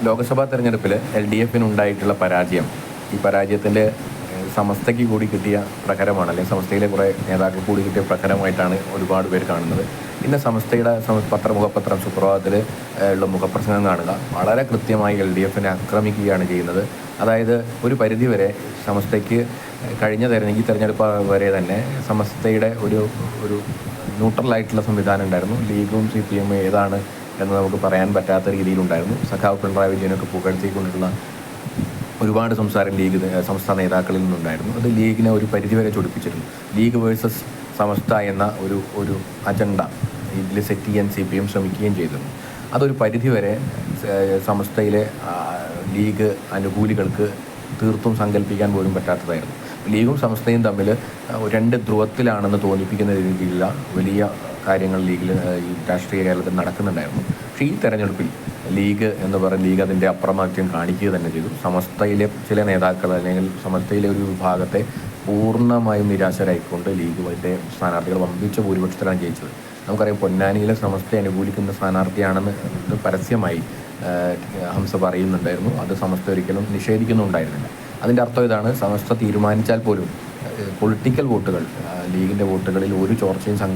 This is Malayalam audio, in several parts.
ലോക്സഭാ തെരഞ്ഞെടുപ്പിൽ LDFിനുണ്ടായിട്ടുള്ള പരാജയം, ഈ പരാജയത്തിൻ്റെ സമസ്തയ്ക്ക് കൂടി കിട്ടിയ പ്രഹരമാണ്, അല്ലെങ്കിൽ സമസ്തയിലെ കുറേ നേതാക്കൾ കൂടി കിട്ടിയ പ്രഹരമായിട്ടാണ് ഒരുപാട് പേര് കാണുന്നത്. ഇന്ന് സമസ്തയുടെ മുഖപത്രം സുപ്രഭാതത്തിൽ ഉള്ള മുഖപ്രസംഗം കാണുക, വളരെ കൃത്യമായി LDFിനെ ആക്രമിക്കുകയാണ് ചെയ്യുന്നത്. അതായത് ഒരു പരിധിവരെ സമസ്തയ്ക്ക് കഴിഞ്ഞ തെരഞ്ഞെടുപ്പ് വരെ തന്നെ സമസ്തയുടെ ഒരു ന്യൂട്രലായിട്ടുള്ള സംവിധാനം ഉണ്ടായിരുന്നു. ലീഗും CPM ഏതാണ് എന്ന് നമുക്ക് പറയാൻ പറ്റാത്ത രീതിയിലുണ്ടായിരുന്നു. സഖാവ് പിണറായി വിജയനൊക്കെ പുകഴ്ത്തിക്കൊണ്ടിട്ടുള്ള ഒരുപാട് സംസാരം സംസ്ഥാന നേതാക്കളിൽ നിന്നുണ്ടായിരുന്നു. അത് ലീഗിനെ ഒരു പരിധിവരെ ചൊടിപ്പിച്ചിരുന്നു. ലീഗ് വേഴ്സസ് സമസ്ത എന്ന ഒരു അജണ്ട ഇതിൽ സെറ്റ് ചെയ്യാൻ CPM ശ്രമിക്കുകയും ചെയ്തിരുന്നു. അതൊരു പരിധിവരെ സമസ്തയിലെ ലീഗ് അനുകൂലികൾക്ക് തീർത്തും സങ്കല്പിക്കാൻ പോലും പറ്റാത്തതായിരുന്നു. ലീഗും സമസ്തയും തമ്മിൽ രണ്ട് ധ്രുവത്തിലാണെന്ന് തോന്നിപ്പിക്കുന്ന രീതിയിലുള്ള വലിയ കാര്യങ്ങൾ ലീഗിൽ ഈ രാഷ്ട്രീയ കേരളത്തിൽ നടക്കുന്നുണ്ടായിരുന്നു. പക്ഷേ ഈ തെരഞ്ഞെടുപ്പിൽ ലീഗ് അതിൻ്റെ അപ്രമാദ്യം കാണിക്കുക തന്നെ ചെയ്തു. സമസ്തയിലെ ചില നേതാക്കൾ അല്ലെങ്കിൽ സമസ്തയിലെ ഒരു വിഭാഗത്തെ പൂർണ്ണമായും നിരാശരായിക്കൊണ്ട് ലീഗിൻ്റെ സ്ഥാനാർത്ഥികൾ വമ്പിച്ച ഭൂരിപക്ഷത്തിലാണ് ജയിച്ചത്. നമുക്കറിയാം, പൊന്നാനിയിലെ സമസ്തയെ അനുകൂലിക്കുന്ന സ്ഥാനാർത്ഥിയാണെന്ന് പരസ്യമായി ഹംസ പറയുന്നുണ്ടായിരുന്നു. അത് സമസ്ത ഒരിക്കലും നിഷേധിക്കുന്നുണ്ടായിരുന്നില്ല. അതിൻ്റെ അർത്ഥം ഇതാണ്: സമസ്ത തീരുമാനിച്ചാൽ പോലും പൊളിറ്റിക്കൽ വോട്ടുകൾ, ലീഗിൻ്റെ വോട്ടുകളിൽ ഒരു ചോർച്ചയും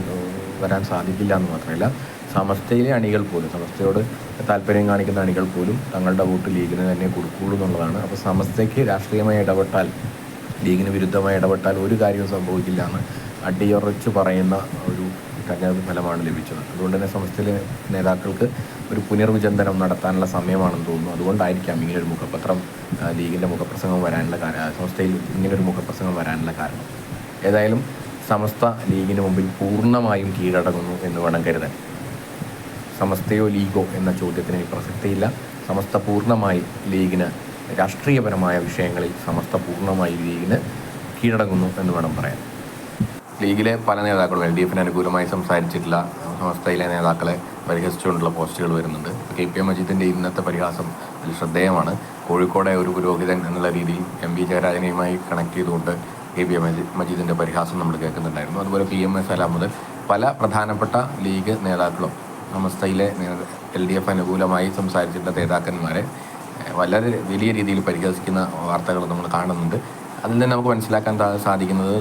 വരാൻ സാധിക്കില്ല എന്ന് മാത്രമല്ല, സമസ്തയിലെ അണികൾ പോലും, സമസ്തയോട് താല്പര്യം കാണിക്കുന്ന അണികൾ പോലും തങ്ങളുടെ വോട്ട് ലീഗിന് തന്നെ കൊടുക്കുകയുള്ളൂ എന്നുള്ളതാണ്. അപ്പോൾ സമസ്തയ്ക്ക് രാഷ്ട്രീയമായി ഇടപെട്ടാൽ, ലീഗിന് വിരുദ്ധമായി ഇടപെട്ടാൽ ഒരു കാര്യവും സംഭവിക്കില്ല എന്ന് അടിയുറച്ച് പറയുന്ന ഒരു തെരഞ്ഞെടുപ്പ് ഫലമാണ് ലഭിച്ചത്. അതുകൊണ്ട് തന്നെ സമസ്തയിലെ നേതാക്കൾക്ക് ഒരു പുനർവിചിന്തനം നടത്താനുള്ള സമയമാണെന്ന് തോന്നുന്നു. അതുകൊണ്ടായിരിക്കാം ഇങ്ങനൊരു മുഖപത്രം, ലീഗിൻ്റെ മുഖപ്രസംഗം വരാനുള്ള സമസ്തയിൽ ഇങ്ങനൊരു മുഖപ്രസംഗം വരാനുള്ള കാരണം. ഏതായാലും സമസ്ത ലീഗിന് മുമ്പിൽ പൂർണ്ണമായും കീഴടങ്ങുന്നു എന്ന് വേണം കരുതാൻ. സമസ്തയോ ലീഗോ എന്ന ചോദ്യത്തിന് പ്രസക്തിയില്ല. സമസ്ത പൂർണ്ണമായി ലീഗിന്, രാഷ്ട്രീയപരമായ വിഷയങ്ങളിൽ സമസ്ത പൂർണ്ണമായി ലീഗിന് കീഴടങ്ങുന്നു എന്ന് വേണം പറയാൻ. ലീഗിലെ പല നേതാക്കളും LDFിന് അനുകൂലമായി സംസാരിച്ചിട്ടുള്ള സമസ്തയിലെ നേതാക്കളെ പരിഹസിച്ചുകൊണ്ടുള്ള പോസ്റ്റുകൾ വരുന്നുണ്ട്. KP മജീദിൻ്റെ ഇന്നത്തെ പരിഹാസം അതിൽ ശ്രദ്ധേയമാണ്. കോഴിക്കോടെ ഒരു പുരോഹിതൻ എന്നുള്ള രീതിയിൽ MV ജയരാജനെയുമായി കണക്ട് ചെയ്തുകൊണ്ട് KP മജീദിൻ്റെ പരിഹാസം നമ്മൾ കേൾക്കുന്നുണ്ടായിരുന്നു. അതുപോലെ PMS സലാം മുതൽ പല പ്രധാനപ്പെട്ട ലീഗ് നേതാക്കളും സമസ്തയിലെ LDF അനുകൂലമായി സംസാരിച്ചിട്ടുള്ള നേതാക്കന്മാരെ വളരെ വലിയ രീതിയിൽ പരിഹസിക്കുന്ന വാർത്തകൾ നമ്മൾ കാണുന്നുണ്ട്. അതിൽ നിന്ന് നമുക്ക് മനസ്സിലാക്കാൻ സാധിക്കുന്നത്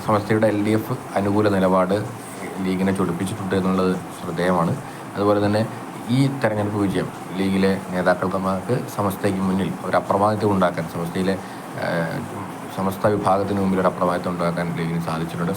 സമസ്തയുടെ LDF അനുകൂല നിലപാട് ലീഗിനെ ചൊടിപ്പിച്ചിട്ടുണ്ട് എന്നുള്ളത് ശ്രദ്ധേയമാണ്. അതുപോലെ തന്നെ ഈ തെരഞ്ഞെടുപ്പ് വിജയം ലീഗിലെ നേതാക്കൾക്ക് സമസ്തയ്ക്ക് മുന്നിൽ ഒരു അപ്രമാദിത്വം ഉണ്ടാക്കാൻ, സമസ്ത വിഭാഗത്തിന് മുമ്പിൽ ഒരു അപ്രമാദിത്വം ഉണ്ടാക്കാൻ ലീഗിന് സാധിച്ചിട്ടുണ്ട്.